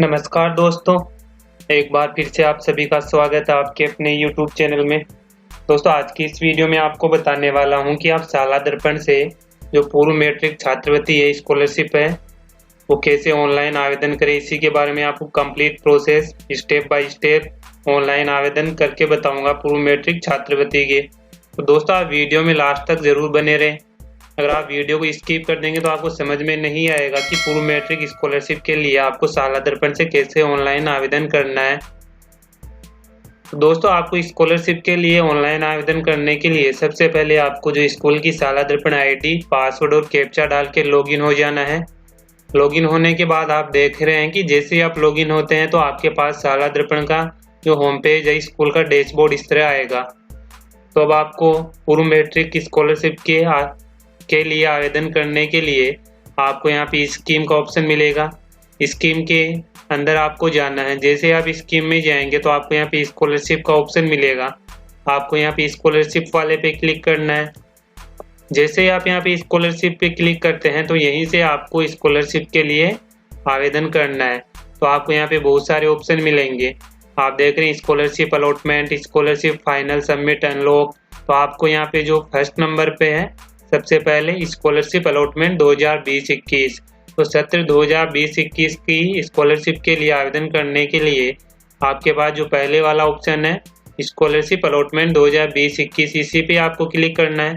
नमस्कार दोस्तों, एक बार फिर से आप सभी का स्वागत है आपके अपने YouTube चैनल में। दोस्तों, आज की इस वीडियो में आपको बताने वाला हूं कि आप शाला दर्पण से जो पूर्व मैट्रिक छात्रवृत्ति है, स्कॉलरशिप है, वो कैसे ऑनलाइन आवेदन करें। इसी के बारे में आपको complete process step by step online आवेदन करके बताऊंगा पूर्व मैट्रिक छात्रवृत्ति के। तो दोस्तों, आप वीडियो में लास्ट तक जरूर बने रहें। अगर आप वीडियो को स्किप कर देंगे तो आपको समझ में नहीं आएगा कि पूर्व मैट्रिक स्कॉलरशिप के लिए आपको शाला दर्पण से कैसे ऑनलाइन आवेदन करना है। तो दोस्तों, आपको स्कॉलरशिप के लिए ऑनलाइन आवेदन करने के लिए सबसे पहले आपको जो स्कूल की शाला दर्पण आईडी, पासवर्ड और कैप्चा डाल के लॉगिन हो जाना है। लॉगिन होने के बाद आप देख रहे हैं कि जैसे ही आप लॉगिन होते हैं तो आपके पास शाला दर्पण का जो होम पेज है, स्कूल का डैशबोर्ड इस तरह आएगा। तो अब आपको पूर्व मैट्रिक स्कॉलरशिप के लिए आवेदन करने के लिए आपको यहाँ पे स्कीम का ऑप्शन मिलेगा। स्कीम के अंदर आपको जाना है। जैसे आप स्कीम में जाएंगे तो आपको यहाँ पे स्कॉलरशिप का ऑप्शन मिलेगा। आपको यहाँ पे स्कॉलरशिप वाले पे क्लिक करना है। जैसे आप यहाँ पे स्कॉलरशिप पे क्लिक करते हैं तो यहीं से आपको स्कॉलरशिप के लिए आवेदन करना है। तो आपको यहाँ पे बहुत सारे ऑप्शन मिलेंगे। आप देख रहे हैं scholarship allotment, scholarship final, submit, unlock. तो आपको यहाँ पे जो फर्स्ट नंबर पे है सबसे पहले स्कॉलरशिप अलॉटमेंट 2020-21। तो सत्र 2020-21 की स्कॉलरशिप के लिए आवेदन करने के लिए आपके पास जो पहले वाला ऑप्शन है स्कॉलरशिप अलॉटमेंट 2020-21, इसी पे आपको क्लिक करना है।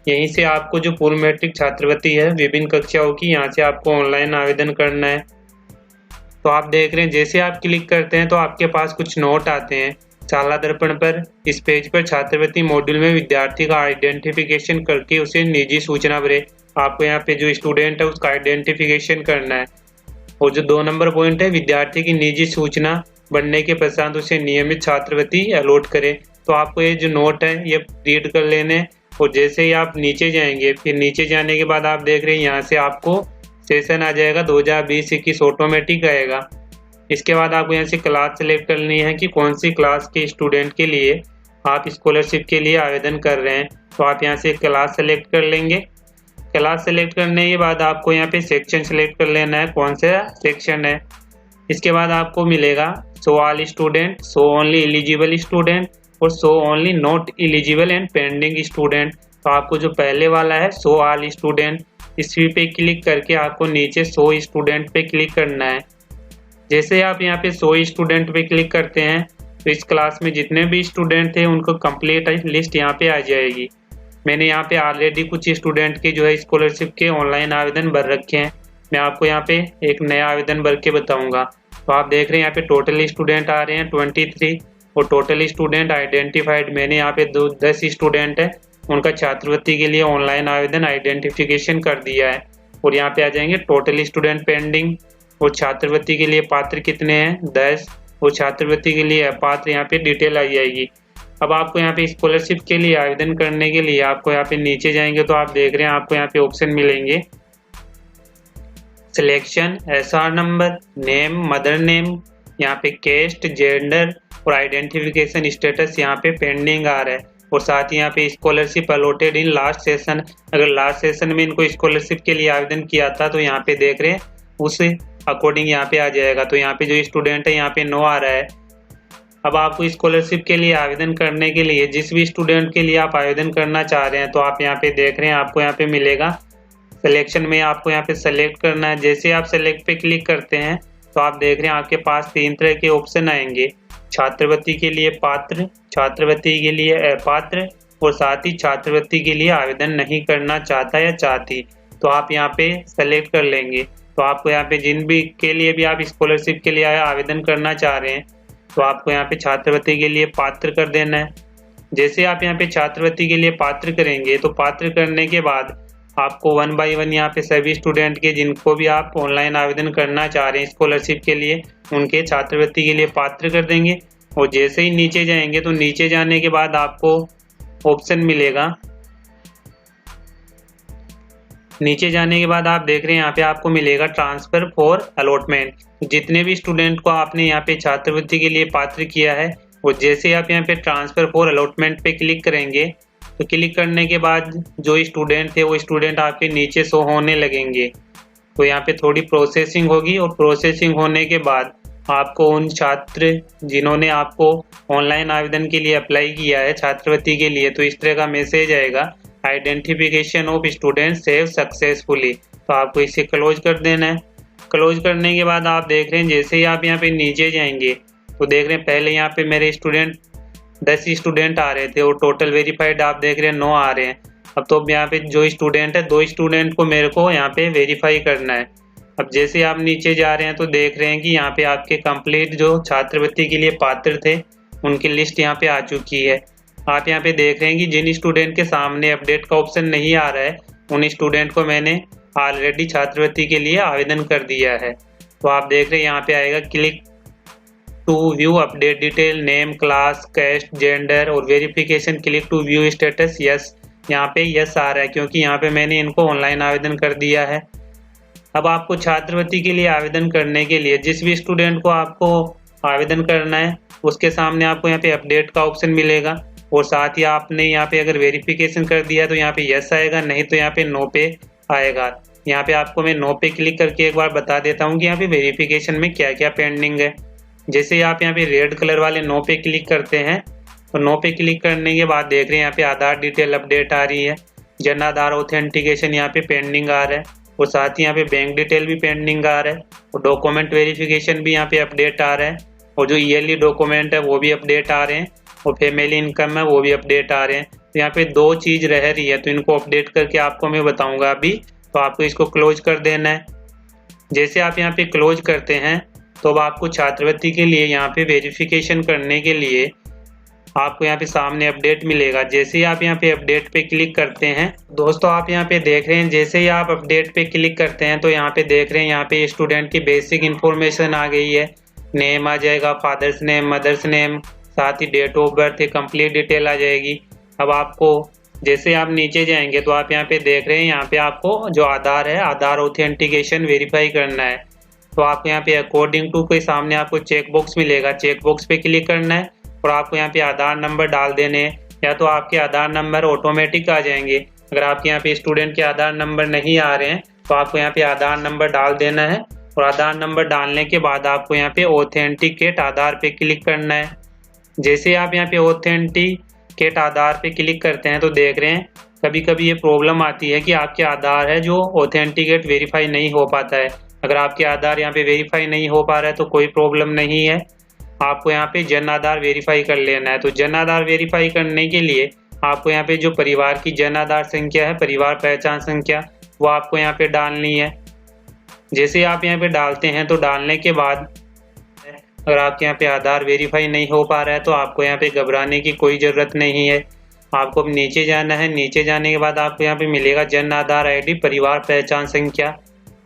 यहीं से आपको जो पूर्व मैट्रिक छात्रवृत्ति है विभिन्न कक्षाओं की, यहाँ से आपको ऑनलाइन आवेदन करना है। तो आप देख रहे हैं जैसे आप क्लिक करते हैं तो आपके पास कुछ नोट आते हैं। शाला दर्पण पर इस पेज पर छात्रवृत्ति मॉड्यूल में विद्यार्थी का आइडेंटिफिकेशन करके उसे निजी सूचना भरे। आपको यहाँ पे जो स्टूडेंट है उसका आइडेंटिफिकेशन करना है। और जो 2 नंबर पॉइंट है, विद्यार्थी की निजी सूचना बनने के पश्चात उसे नियमित छात्रवृत्ति अलॉट करे। तो आपको ये जो नोट है ये रीड कर लेने। और जैसे ही आप नीचे जाएंगे, फिर नीचे जाने के बाद आप देख रहे हैं यहाँ से आपको सेशन आ जाएगा 2020-21 ऑटोमेटिक आएगा। इसके बाद आपको यहाँ से क्लास सेलेक्ट करनी है कि कौन सी क्लास के स्टूडेंट के लिए आप स्कॉलरशिप के लिए आवेदन कर रहे हैं। तो आप यहाँ से क्लास सेलेक्ट कर लेंगे। क्लास सेलेक्ट करने के बाद आपको यहाँ पे सेक्शन सेलेक्ट कर लेना है, कौन सा सेक्शन है। इसके बाद आपको मिलेगा show all student, show only eligible student और show only not eligible and pending student. तो आपको जो पहले वाला है शो ऑल स्टूडेंट, इसी पे क्लिक करके आपको नीचे शो स्टूडेंट पे क्लिक करना है। जैसे आप यहाँ पे 100 स्टूडेंट पे क्लिक करते हैं तो इस क्लास में जितने भी स्टूडेंट थे उनको कंप्लीट लिस्ट यहाँ पे आ जाएगी। मैंने यहाँ पे ऑलरेडी कुछ स्टूडेंट के जो है स्कॉलरशिप के ऑनलाइन आवेदन भर रखे हैं। मैं आपको यहाँ पे एक नया आवेदन भर के बताऊंगा। तो आप देख रहे हैं यहाँ पे टोटल स्टूडेंट आ रहे हैं 23 और टोटल स्टूडेंट आइडेंटिफाइड मैंने यहाँ पे 10 स्टूडेंट है, उनका छात्रवृत्ति के लिए ऑनलाइन आवेदन आइडेंटिफिकेशन कर दिया है। और यहाँ पे आ जाएंगे टोटल स्टूडेंट पेंडिंग और छात्रवृत्ति के लिए पात्र कितने हैं 10 और छात्रवृत्ति के लिए अपात्र, यहाँ पे डिटेल आ जाएगी। अब आपको यहाँ पे स्कॉलरशिप के लिए आवेदन करने के लिए आपको यहाँ पे नीचे जाएंगे तो आप देख रहे हैं आपको यहाँ पे ऑप्शन मिलेंगे selection, SR number, name, mother name, यहाँ पे कैस्ट, जेंडर और आइडेंटिफिकेशन स्टेटस यहाँ पे पेंडिंग आ रहा है। और साथ ही यहाँ पे scholarship allotted in last session, अगर लास्ट सेशन में इनको स्कॉलरशिप के लिए आवेदन किया था तो यहाँ पे देख रहे हैं उस अकॉर्डिंग यहाँ पे आ जाएगा। तो यहाँ पे जो स्टूडेंट है यहाँ पे 9 आ रहा है। अब आपको स्कॉलरशिप के लिए आवेदन करने के लिए जिस भी स्टूडेंट के लिए आप आवेदन करना चाह रहे हैं तो आप यहाँ पे देख रहे हैं आपको यहाँ पे मिलेगा सिलेक्शन में आपको यहाँ पे सेलेक्ट करना है। जैसे आप सेलेक्ट पे क्लिक करते हैं तो आप देख रहे हैं आपके पास 3 तरह के ऑप्शन आएंगे। छात्रवृत्ति के लिए पात्र, छात्रवृत्ति के लिए अपात्र और साथ ही छात्रवृत्ति के लिए आवेदन नहीं करना चाहता या चाहती। तो आप यहाँ पे सेलेक्ट कर लेंगे। तो आपको यहाँ पे जिन भी के लिए भी आप स्कॉलरशिप के लिए आवेदन करना चाह रहे हैं तो आपको यहाँ पे छात्रवृत्ति के लिए पात्र कर देना है। जैसे आप यहाँ पे छात्रवृत्ति के लिए पात्र करेंगे तो पात्र करने के बाद आपको 1 बाय 1 यहाँ पे सभी स्टूडेंट के जिनको भी आप ऑनलाइन आवेदन करना चाह रहे हैं स्कॉलरशिप के लिए उनके छात्रवृत्ति के लिए पात्र कर देंगे। और जैसे ही नीचे जाएंगे तो नीचे जाने के बाद आपको ऑप्शन मिलेगा, नीचे जाने के बाद आप देख रहे हैं यहाँ पे आपको मिलेगा ट्रांसफर फॉर अलॉटमेंट। जितने भी स्टूडेंट को आपने यहाँ पे छात्रवृत्ति के लिए पात्र किया है और जैसे आप यहाँ पे ट्रांसफर फॉर अलॉटमेंट पे क्लिक करेंगे तो क्लिक करने के बाद जो स्टूडेंट थे वो स्टूडेंट आपके नीचे शो होने लगेंगे। तो यहाँ पे थोड़ी प्रोसेसिंग होगी और प्रोसेसिंग होने के बाद आपको उन छात्र जिन्होंने आपको ऑनलाइन आवेदन के लिए अप्लाई किया है छात्रवृत्ति के लिए, तो इस तरह का मैसेज आएगा, identification of students have successfully. तो आपको इसे क्लोज कर देना है। क्लोज करने के बाद आप देख रहे हैं जैसे ही आप यहाँ पे नीचे जाएंगे तो देख रहे हैं पहले यहाँ पे मेरे स्टूडेंट 10 स्टूडेंट आ रहे थे और टोटल वेरीफाइड आप देख रहे हैं 9 आ रहे हैं। अब तो यहाँ पे जो स्टूडेंट है 2 स्टूडेंट को मेरे को यहाँ पे वेरीफाई करना है। अब जैसे आप नीचे जा रहे हैं तो देख रहे हैं कि यहाँ पे आपके कंप्लीट जो छात्रवृत्ति के लिए पात्र थे उनकी लिस्ट यहाँ पे आ चुकी है। आप यहाँ पे देख रहे हैं कि जिन स्टूडेंट के सामने अपडेट का ऑप्शन नहीं आ रहा है उन स्टूडेंट को मैंने ऑलरेडी छात्रवृत्ति के लिए आवेदन कर दिया है। तो आप देख रहे हैं यहाँ पे आएगा click to view update detail, name, class, caste, gender और verification, click to view status, yes. यहाँ पे यस आ रहा है क्योंकि यहाँ पे मैंने इनको ऑनलाइन आवेदन कर दिया है। अब आपको छात्रवृत्ति के लिए आवेदन करने के लिए जिस भी स्टूडेंट को आपको आवेदन करना है उसके सामने आपको यहाँ पे अपडेट का ऑप्शन मिलेगा और साथ ही आपने यहाँ पे अगर वेरिफिकेशन कर दिया है तो यहाँ पे यस आएगा, नहीं तो यहाँ पे नो पे आएगा। यहाँ पे आपको मैं नो पे क्लिक करके एक बार बता देता हूँ कि यहाँ पे वेरिफिकेशन में क्या क्या पेंडिंग है। जैसे आप यहाँ पे रेड कलर वाले नो पे क्लिक करते हैं तो नो पे क्लिक करने के बाद देख रहे हैं यहाँ पे आधार डिटेल अपडेट आ रही है, जन आधार ऑथेंटिकेशन यहाँ पे पेंडिंग आ रहा है और साथ ही यहाँ पे बैंक डिटेल भी पेंडिंग आ रहा है और डॉक्यूमेंट वेरिफिकेशन भी यहाँ पे अपडेट आ रहा है और जो ईयरली डॉक्यूमेंट है वो भी अपडेट आ रहे हैं और फैमिली इनकम है वो भी अपडेट आ रहे हैं। तो यहाँ पे 2 चीज़ रह रही है तो इनको अपडेट करके आपको मैं बताऊंगा अभी। तो आपको इसको क्लोज कर देना है। जैसे आप यहाँ पे क्लोज करते हैं तो अब आपको छात्रवृत्ति के लिए यहाँ पे वेरिफिकेशन करने के लिए आपको यहाँ पे सामने अपडेट मिलेगा। जैसे ही आप यहाँ पे अपडेट पे क्लिक करते हैं दोस्तों, आप यहाँ पे देख रहे हैं जैसे ही आप अपडेट पे क्लिक करते हैं तो यहाँ पे देख रहे हैं यहाँ पे स्टूडेंट की बेसिक इन्फॉर्मेशन आ गई है, नेम आ जाएगा, फादर्स नेम, मदर्स नेम, साथ ही date of birth, complete detail आ जाएगी। अब आपको जैसे आप नीचे जाएंगे तो आप यहाँ पे देख रहे हैं यहाँ पे आपको जो आधार है आधार ऑथेंटिकेशन वेरीफाई करना है। तो आपको यहाँ पे अकॉर्डिंग टू के सामने आपको चेक बॉक्स मिलेगा, चेक बॉक्स पे क्लिक करना है और आपको यहाँ पे आधार नंबर डाल देने हैं या तो आपके आधार नंबर ऑटोमेटिक आ जाएंगे। अगर आपके यहाँ पे स्टूडेंट के आधार नंबर नहीं आ रहे हैं तो आपको यहाँ पे आधार नंबर डाल देना है और आधार नंबर डालने के बाद आपको यहाँ पे ऑथेंटिकेट आधार पे क्लिक करना है। जैसे आप यहाँ पे ऑथेंटिकेट आधार पे क्लिक करते हैं तो देख रहे हैं कभी कभी ये प्रॉब्लम आती है कि आपके आधार है जो ऑथेंटिकेट वेरीफाई नहीं हो पाता है। अगर आपके आधार यहाँ पे वेरीफाई नहीं हो पा रहा है तो कोई प्रॉब्लम नहीं है, आपको यहाँ पे जन आधार वेरीफाई कर लेना है। तो जन आधार वेरीफाई करने के लिए आपको यहाँ पे जो परिवार की जन आधार संख्या है, परिवार पहचान संख्या, वो आपको यहाँ पे डालनी है। जैसे आप यहाँ पे डालते हैं तो डालने के बाद अगर आपके यहाँ पे आधार वेरीफाई नहीं हो पा रहा है तो आपको यहाँ पे घबराने की कोई ज़रूरत नहीं है। आपको अब नीचे जाना है, नीचे जाने के बाद आपको यहाँ पे मिलेगा जन आधार ID परिवार पहचान संख्या।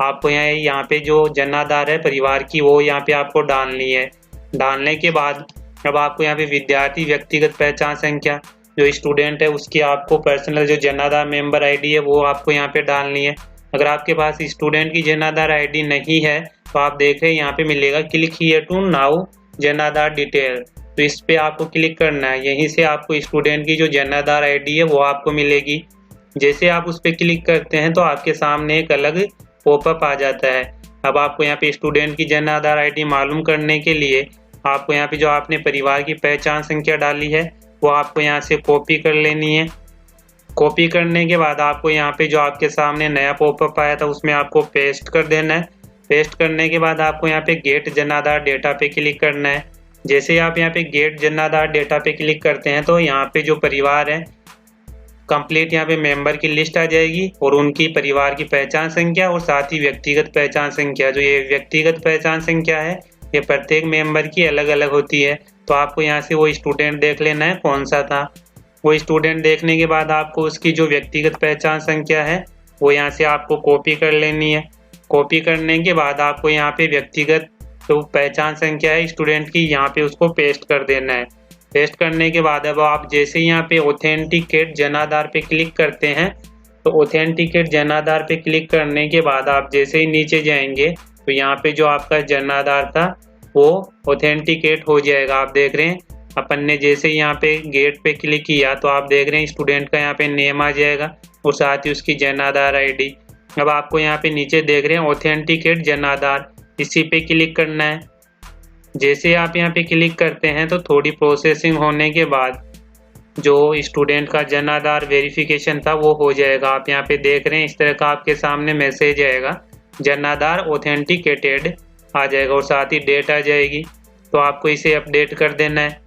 आपको यहाँ पे जो जन आधार है परिवार की वो यहाँ पे आपको डालनी है। डालने के बाद अब आपको यहाँ पे विद्यार्थी व्यक्तिगत पहचान संख्या जो स्टूडेंट है उसकी आपको पर्सनल जो जन आधार मेंबर ID है वो आपको यहाँ पे डालनी है। अगर आपके पास स्टूडेंट की जन आधार ID नहीं है तो आप देख रहे हैं यहाँ पे मिलेगा click here to now Jan Aadhaar detail, तो इस पे आपको क्लिक करना है। यहीं से आपको स्टूडेंट की जो जन आधार ID है वो आपको मिलेगी। जैसे आप उस पर क्लिक करते हैं तो आपके सामने एक अलग पॉपअप आ जाता है। अब आपको यहाँ पे स्टूडेंट की जन आधार ID मालूम करने के लिए आपको यहाँ पे जो आपने परिवार की पहचान संख्या डाली है वो आपको यहाँ से कॉपी कर लेनी है। कॉपी करने के बाद आपको यहाँ पे जो आपके सामने नया पॉपअप आया था उसमें आपको पेस्ट कर देना है। पेस्ट करने के बाद आपको यहाँ पे गेट जन आधार डेटा पे क्लिक करना है। जैसे आप यहाँ पे गेट जन आधार डेटा पे क्लिक करते हैं तो यहाँ पे जो परिवार है कंप्लीट यहाँ पे मेंबर की लिस्ट आ जाएगी और उनकी परिवार की पहचान संख्या और साथ ही व्यक्तिगत पहचान संख्या। जो ये व्यक्तिगत पहचान संख्या है ये प्रत्येक मेंबर की अलग अलग होती है। तो आपको यहाँ से वो स्टूडेंट देख लेना है कौन सा था। वो स्टूडेंट देखने के बाद आपको उसकी जो व्यक्तिगत पहचान संख्या है वो यहाँ से आपको कॉपी कर लेनी है। कॉपी करने के बाद आपको यहाँ पे व्यक्तिगत जो पहचान संख्या है स्टूडेंट की यहाँ पे उसको पेस्ट कर देना है। पेस्ट करने के बाद अब आप जैसे यहाँ पे ऑथेंटिकेट जन आधार पे क्लिक करते हैं तो ऑथेंटिकेट जन आधार पे क्लिक करने के बाद आप जैसे ही नीचे जाएंगे तो यहाँ पे जो आपका जन आधार था वो ऑथेंटिकेट हो जाएगा। आप देख रहे हैं अपन ने जैसे यहाँ पे गेट पे क्लिक किया तो आप देख रहे हैं स्टूडेंट का यहाँ पे नेम आ जाएगा और साथ ही उसकी जन आधार ID। अब आपको यहाँ पे नीचे देख रहे हैं ऑथेंटिकेट जन आधार, इसी पे क्लिक करना है। जैसे आप यहाँ पे क्लिक करते हैं तो थोड़ी प्रोसेसिंग होने के बाद जो स्टूडेंट का जन आधार वेरिफिकेशन था वो हो जाएगा। आप यहाँ पे देख रहे हैं इस तरह का आपके सामने मैसेज आएगा, जन आधार ऑथेंटिकेटेड आ जाएगा और साथ ही डेट आ जाएगी। तो आपको इसे अपडेट कर देना है।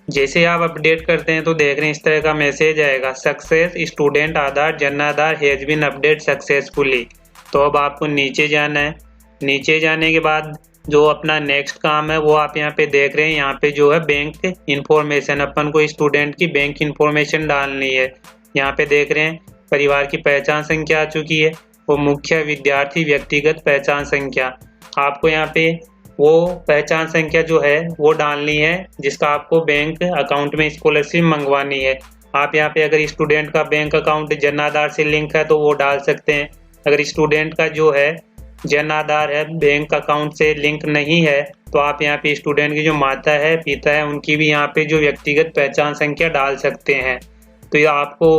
जैसे आप अपडेट करते हैं तो देख रहे हैं इस तरह का मैसेज आएगा, success student Aadhaar Jan Aadhaar has been update successfully. तो अब आपको नीचे जाना है। नीचे जाने के बाद जो अपना नेक्स्ट काम है वो आप यहाँ पे देख रहे हैं, यहाँ पे जो है बैंक इंफॉर्मेशन, अपन को स्टूडेंट की बैंक इंफॉर्मेशन डालनी है। यहाँ पे देख रहे हैं परिवार की पहचान संख्या आ चुकी है और मुख्य विद्यार्थी व्यक्तिगत पहचान संख्या। आपको यहाँ पे वो पहचान संख्या जो है वो डालनी है जिसका आपको बैंक अकाउंट में स्कॉलरशिप मंगवानी है। आप यहाँ पे अगर स्टूडेंट का बैंक अकाउंट जन आधार से लिंक है तो वो डाल सकते हैं। अगर स्टूडेंट का जो है जन आधार है बैंक अकाउंट से लिंक नहीं है तो आप यहाँ पे स्टूडेंट की जो माता है पिता है उनकी भी यहाँ पे जो व्यक्तिगत पहचान संख्या डाल सकते हैं। तो ये आपको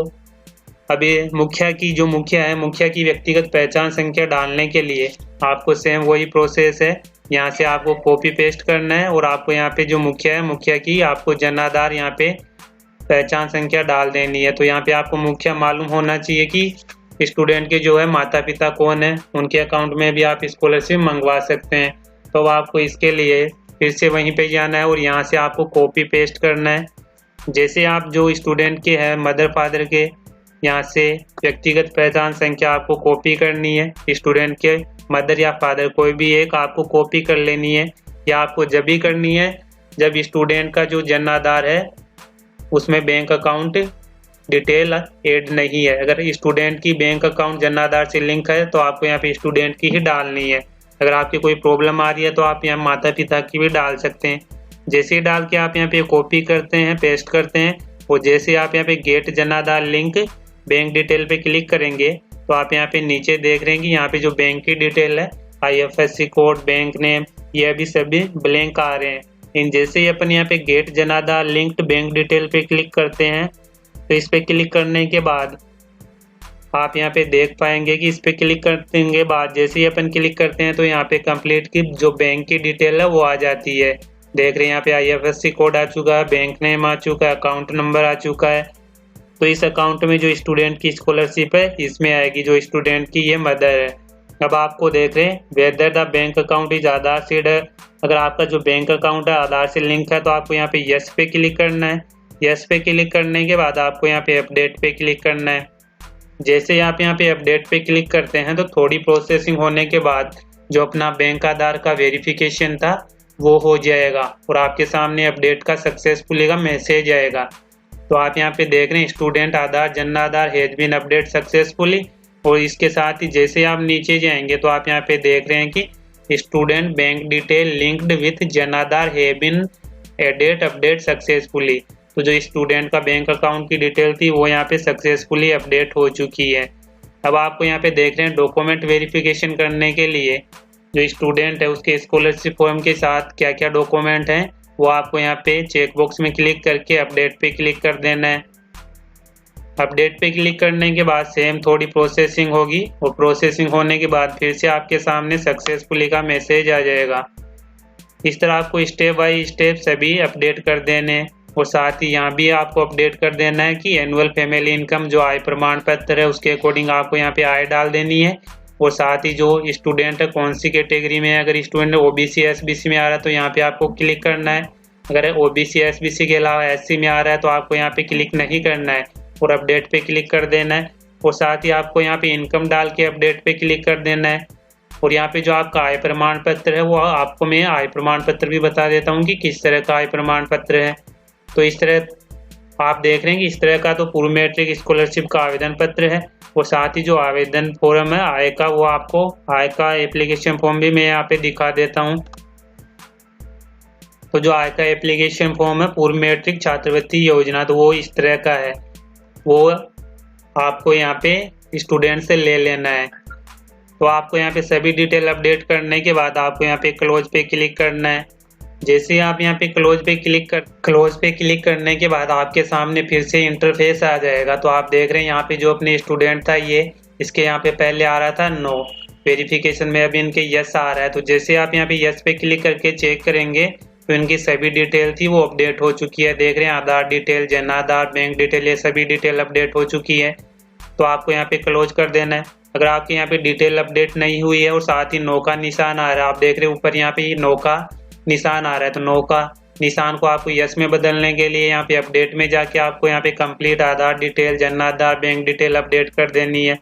अभी मुखिया की व्यक्तिगत पहचान संख्या डालने के लिए आपको सेम वही प्रोसेस है, यहाँ से आपको कॉपी पेस्ट करना है और आपको यहाँ पे जो मुखिया की आपको जन आधार यहाँ पे पहचान संख्या डाल देनी है। तो यहाँ पे आपको मुखिया मालूम होना चाहिए कि स्टूडेंट के जो है माता पिता कौन है, उनके अकाउंट में भी आप स्कॉलरशिप मंगवा सकते हैं। तो आपको इसके लिए फिर से वहीं पे जाना है और यहाँ से आपको कॉपी पेस्ट करना है। जैसे आप जो स्टूडेंट के हैं मदर फादर के यहाँ से व्यक्तिगत पहचान संख्या आपको कॉपी करनी है, स्टूडेंट के मदर या फादर कोई भी एक आपको कॉपी कर लेनी है। या आपको जब भी करनी है जब स्टूडेंट का जो जन आधार है उसमें बैंक अकाउंट डिटेल ऐड नहीं है। अगर स्टूडेंट की बैंक अकाउंट जन आधार से लिंक है तो आपको यहाँ पे स्टूडेंट की ही डालनी है। अगर आपकी कोई प्रॉब्लम आ रही है तो आप यहाँ माता पिता की भी डाल सकते हैं। जैसे ही डाल के आप यहाँ पे कॉपी करते हैं पेस्ट करते हैं और जैसे आप यहाँ पे gate Jan Aadhaar link bank detail पे क्लिक करेंगे तो आप यहाँ पे नीचे देख रहे हैं कि यहाँ पे जो बैंक की डिटेल है IFSC कोड बैंक नेम ये अभी सभी ब्लैंक आ रहे हैं। इन जैसे ही अपन यहाँ पे gate Jan Aadhaar linked bank detail पे क्लिक करते हैं तो इस पे क्लिक करने के बाद आप यहाँ पे देख पाएंगे कि इस पे क्लिक करने के बाद जैसे ही अपन क्लिक करते हैं तो यहाँ पे कंप्लीट की जो बैंक की डिटेल है वो आ जाती है। देख रहे हैं यहाँ पे IFSC कोड आ चुका है, बैंक नेम आ चुका है, अकाउंट नंबर आ चुका है। तो इस अकाउंट में जो स्टूडेंट की स्कॉलरशिप है इसमें आएगी जो स्टूडेंट की ये मदर है। अब आपको देख रहे हैं whether the bank account is Aadhaar seed है। अगर आपका जो बैंक अकाउंट है आधार से लिंक है तो आपको यहाँ पे यस पे क्लिक करना है। यस पे क्लिक करने के बाद आपको यहाँ पे अपडेट पे क्लिक करना है। जैसे आप यहाँ पे अपडेट पे क्लिक करते हैं तो थोड़ी प्रोसेसिंग होने के बाद जो अपना बैंक आधार का वेरिफिकेशन था वो हो जाएगा और आपके सामने अपडेट का सक्सेसफुली का मैसेज आएगा। तो आप यहाँ पे देख रहे हैं student Aadhaar Jan Aadhaar has been update successfully. और इसके साथ ही जैसे आप नीचे जाएंगे तो आप यहाँ पे देख रहे हैं कि student bank detail linked with Jan Aadhaar have been added update successfully. तो जो स्टूडेंट का बैंक अकाउंट की डिटेल थी वो यहाँ पे सक्सेसफुली अपडेट हो चुकी है। अब आपको यहाँ पे देख रहे हैं डॉक्यूमेंट वेरिफिकेशन करने के लिए जो स्टूडेंट है उसके स्कॉलरशिप फॉर्म के साथ क्या क्या डॉक्यूमेंट हैं वो आपको यहाँ पे चेकबॉक्स में क्लिक करके अपडेट पे क्लिक कर देना है। अपडेट पे क्लिक करने के बाद सेम थोड़ी प्रोसेसिंग होगी और प्रोसेसिंग होने के बाद फिर से आपके सामने सक्सेसफुली का मैसेज आ जाएगा। इस तरह आपको स्टेप बाय स्टेप सभी अपडेट कर देने और साथ ही यहाँ भी आपको अपडेट कर देना है कि एनुअल फैमिली इनकम जो आय प्रमाण पत्र है उसके अकॉर्डिंग आपको यहाँ पे आय डाल देनी है। और साथ ही जो स्टूडेंट है कौन सी कैटेगरी में है, अगर स्टूडेंट OBC SBC में आ रहा है तो यहाँ पे आपको क्लिक करना है। अगर OBC SBC के अलावा SC में आ रहा है तो आपको यहाँ पे क्लिक नहीं करना है और अपडेट पे क्लिक कर देना है। और साथ ही आपको यहाँ पे इनकम डाल के अपडेट पे क्लिक कर देना है। और यहाँ पे जो आपका आय प्रमाण पत्र है वो आपको मैं आय प्रमाण पत्र भी बता देता हूँ कि किस तरह का आय प्रमाण पत्र है। तो इस तरह आप देख रहे हैं कि इस तरह का तो पूर्व मैट्रिक स्कॉलरशिप का आवेदन पत्र है और साथ ही जो आवेदन फॉर्म है आय का वो आपको आय का एप्लीकेशन फॉर्म भी मैं यहाँ पे दिखा देता हूँ। तो जो आय का एप्लीकेशन फॉर्म है पूर्व मैट्रिक छात्रवृत्ति योजना तो वो इस तरह का है, वो आपको यहाँ पे स्टूडेंट से ले लेना है। तो आपको यहाँ पे सभी डिटेल अपडेट करने के बाद आपको यहाँ पे क्लोज पे क्लिक करना है। जैसे आप यहाँ पे क्लोज पे क्लिक करने के बाद आपके सामने फिर से इंटरफेस आ जाएगा। तो आप देख रहे हैं यहाँ पे जो अपने स्टूडेंट था ये इसके यहाँ पे पहले आ रहा था नो, वेरिफिकेशन में अभी इनके यस आ रहा है। तो जैसे आप यहाँ पे यस पे क्लिक करके चेक करेंगे तो इनकी सभी डिटेल थी वो अपडेट हो चुकी है। देख रहे हैं आधार detail, Jan Aadhaar, bank detail, ये सभी डिटेल अपडेट हो चुकी है। तो आपको यहाँ पे क्लोज कर देना है। अगर आपके यहाँ पे डिटेल अपडेट नहीं हुई है और साथ ही नो का निशान आ रहा है, आप देख रहे हैं ऊपर यहाँ पे नो का निशान आ रहा है, तो नो का निशान को आपको यस में बदलने के लिए यहाँ पे अपडेट में जाके आपको यहाँ पे कंप्लीट आधार detail, Jan Aadhaar, bank detail update कर देनी है।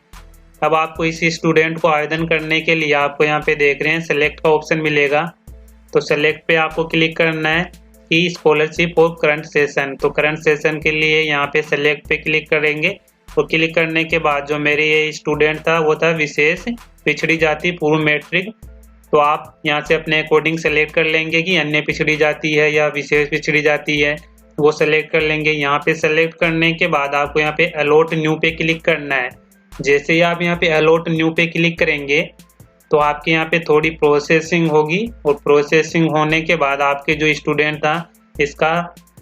अब आपको इसी स्टूडेंट को आवेदन करने के लिए आपको यहाँ पे देख रहे हैं सेलेक्ट का ऑप्शन मिलेगा। तो सेलेक्ट पे आपको क्लिक करना है कि स्कॉलरशिप और करंट सेशन। तो करंट सेशन के लिए यहाँ पे सेलेक्ट पे क्लिक करेंगे। तो क्लिक करने के बाद जो मेरे ये स्टूडेंट था वो था विशेष पिछड़ी जाति पूर्व मैट्रिक। तो आप यहाँ से अपने अकॉर्डिंग सेलेक्ट कर लेंगे कि अन्य पिछड़ी जाति है या विशेष पिछड़ी जाति है, वो सेलेक्ट कर लेंगे। यहाँ पे सेलेक्ट करने के बाद आपको यहाँ पे अलॉट न्यू पे क्लिक करना है। जैसे ही आप यहाँ पे अलॉट न्यू पे क्लिक करेंगे तो आपके यहाँ पे थोड़ी प्रोसेसिंग होगी और प्रोसेसिंग होने के बाद आपके जो स्टूडेंट था इसका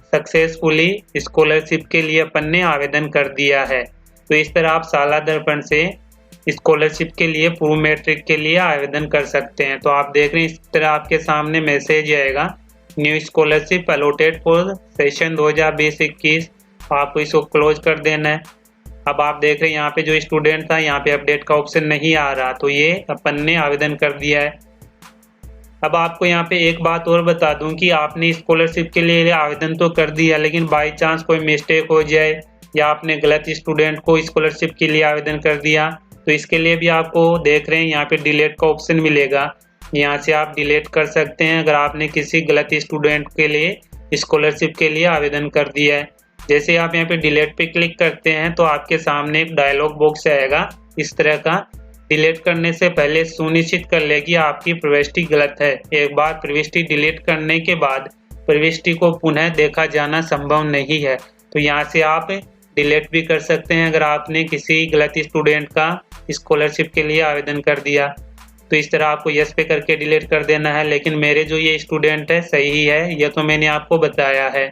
सक्सेसफुली स्कॉलरशिप के लिए अपन ने आवेदन कर दिया है। तो इस तरह आप शाला दर्पण से स्कॉलरशिप के लिए पूर्व मैट्रिक के लिए आवेदन कर सकते हैं। तो आप देख रहे हैं इस तरह आपके सामने मैसेज आएगा, new scholarship allotted for session 2020-21। आपको इसको क्लोज कर देना है। अब आप देख रहे हैं यहाँ पे जो स्टूडेंट था यहाँ पे अपडेट का ऑप्शन नहीं आ रहा, तो ये अपन ने आवेदन कर दिया है। अब आपको यहाँ पे एक बात और बता दूं कि आपने स्कॉलरशिप के लिए आवेदन तो कर दिया, लेकिन बाई चांस कोई मिस्टेक हो जाए या आपने गलत स्टूडेंट को स्कॉलरशिप के लिए आवेदन कर दिया, तो इसके लिए भी आपको देख रहे हैं यहाँ पे डिलीट का ऑप्शन मिलेगा। यहाँ से आप डिलीट कर सकते हैं अगर आपने किसी गलत स्टूडेंट के लिए स्कॉलरशिप के लिए आवेदन कर दिया है। जैसे आप यहाँ पे डिलीट पे क्लिक करते हैं तो आपके सामने एक डायलॉग बॉक्स आएगा इस तरह का। डिलीट करने से पहले सुनिश्चित कर ले कि आपकी प्रविष्टि गलत है। एक बार प्रविष्टि डिलीट करने के बाद प्रविष्टि को पुनः देखा जाना संभव नहीं है। तो यहाँ से आप डिलीट भी कर सकते हैं अगर आपने किसी गलत स्टूडेंट का स्कॉलरशिप के लिए आवेदन कर दिया। तो इस तरह आपको यस पे करके डिलीट कर देना है। लेकिन मेरे जो ये स्टूडेंट है सही है, यह तो मैंने आपको बताया है।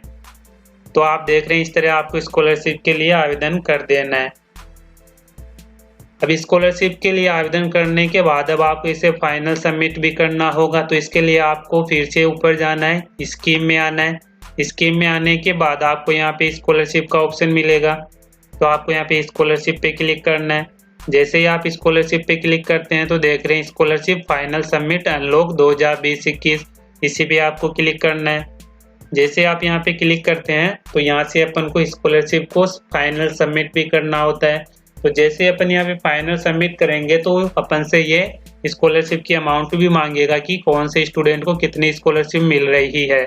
तो आप देख रहे हैं इस तरह आपको स्कॉलरशिप के लिए आवेदन कर देना है। अब स्कॉलरशिप के लिए आवेदन करने के बाद अब आपको इसे फाइनल सबमिट भी करना होगा। तो इसके लिए आपको फिर से ऊपर जाना है, स्कीम में आना है। स्कीम में आने के बाद आपको यहाँ पे स्कॉलरशिप का ऑप्शन मिलेगा। तो आपको यहाँ पे स्कॉलरशिप पे क्लिक करना है। जैसे ही आप स्कॉलरशिप पे क्लिक करते हैं तो देख रहे हैं स्कॉलरशिप फाइनल सबमिट अनलॉक 2020-21, इसी पे आपको क्लिक करना है। जैसे आप यहाँ पे क्लिक करते हैं तो यहाँ से अपन को स्कॉलरशिप को फाइनल सबमिट भी करना होता है। तो जैसे अपन यहाँ पे फाइनल सबमिट करेंगे तो अपन से ये स्कॉलरशिप की अमाउंट भी मांगेगा कि कौन से स्टूडेंट को कितनी स्कॉलरशिप मिल रही है।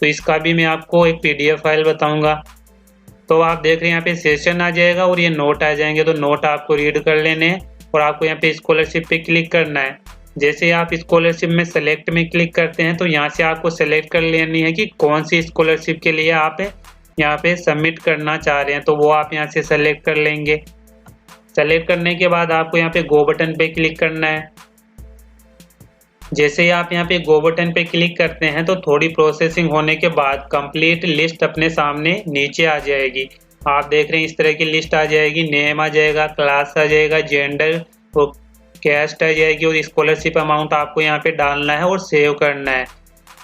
तो इसका भी मैं आपको एक PDF फाइल बताऊंगा। तो आप देख रहे हैं यहाँ पे सेशन आ जाएगा और ये नोट आ जाएंगे। तो नोट आपको रीड कर लेने और आपको यहाँ पे स्कॉलरशिप पे क्लिक करना है। जैसे आप स्कॉलरशिप में सेलेक्ट में क्लिक करते हैं तो यहाँ से आपको सेलेक्ट कर लेनी है कि कौन सी स्कॉलरशिप के लिए आप यहाँ पे सबमिट करना चाह रहे हैं। तो वो आप यहाँ से सेलेक्ट कर लेंगे। सेलेक्ट करने के बाद आपको यहाँ पे गो बटन पे क्लिक करना है। जैसे ही आप यहाँ पे गो बटन पे क्लिक करते हैं तो थोड़ी प्रोसेसिंग होने के बाद कंप्लीट लिस्ट अपने सामने नीचे आ जाएगी। आप देख रहे हैं इस तरह की लिस्ट आ जाएगी, नेम आ जाएगा, क्लास आ जाएगा, जेंडर और कैस्ट आ जाएगी और स्कॉलरशिप अमाउंट आपको यहाँ पे डालना है और सेव करना है।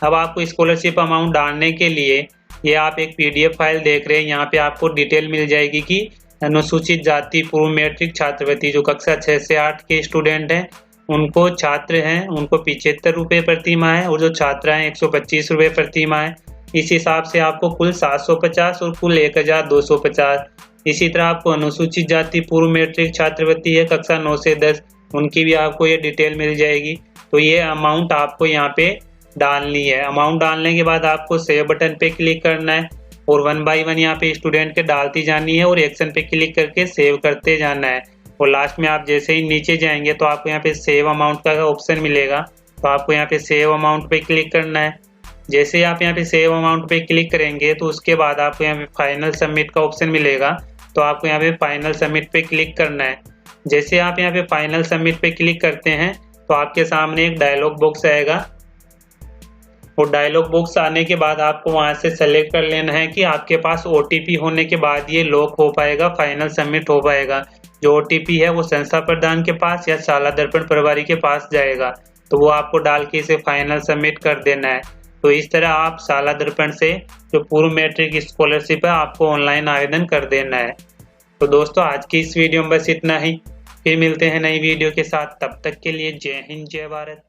अब आपको स्कॉलरशिप अमाउंट डालने के लिए ये आप एक PDF फाइल देख रहे हैं, यहाँ पे आपको डिटेल मिल जाएगी कि अनुसूचित जाति पूर्व मैट्रिक छात्रवृत्ति जो कक्षा 6 से 8 के स्टूडेंट हैं उनको छात्र हैं उनको 75 रुपये प्रति माह है और जो छात्रा हैं 125 रुपये प्रति माह है। इस हिसाब से आपको कुल 750 और कुल 1250। इसी तरह आपको अनुसूचित जाति पूर्व मैट्रिक छात्रवृत्ति है कक्षा 9 से 10, उनकी भी आपको ये डिटेल मिल जाएगी। तो ये अमाउंट आपको यहाँ पे डालनी है। अमाउंट डालने के बाद आपको सेव बटन पे क्लिक करना है और 1 बाय 1 यहाँ पे स्टूडेंट के डालती जानी है और एक्शन पे क्लिक करके सेव करते जाना है। और लास्ट में आप जैसे ही नीचे जाएंगे तो आपको यहाँ पे सेव अमाउंट का ऑप्शन मिलेगा। तो आपको यहाँ पे सेव अमाउंट पे क्लिक करना है। जैसे ही आप यहाँ पे सेव अमाउंट पे क्लिक करेंगे तो उसके बाद आपको यहाँ पे फाइनल सबमिट का ऑप्शन मिलेगा। तो आपको यहाँ पे फाइनल सबमिट पे क्लिक करना है। जैसे आप यहाँ पे फाइनल सबमिट पे क्लिक करते हैं तो आपके सामने एक डायलॉग बॉक्स आएगा और डायलॉग बॉक्स आने के बाद आपको वहां से सेलेक्ट कर लेना है कि आपके पास OTP होने के बाद ये लॉक हो पाएगा, फाइनल सबमिट हो पाएगा। जो OTP है वो संस्था प्रधान के पास या शाला दर्पण प्रभारी के पास जाएगा, तो वो आपको डाल के इसे फाइनल सबमिट कर देना है। तो इस तरह आप शाला दर्पण से जो पूर्व मैट्रिक स्कॉलरशिप है आपको ऑनलाइन आवेदन कर देना है। तो दोस्तों आज की इस वीडियो में बस इतना ही, फिर मिलते हैं नई वीडियो के साथ। तब तक के लिए जय हिंद जय भारत।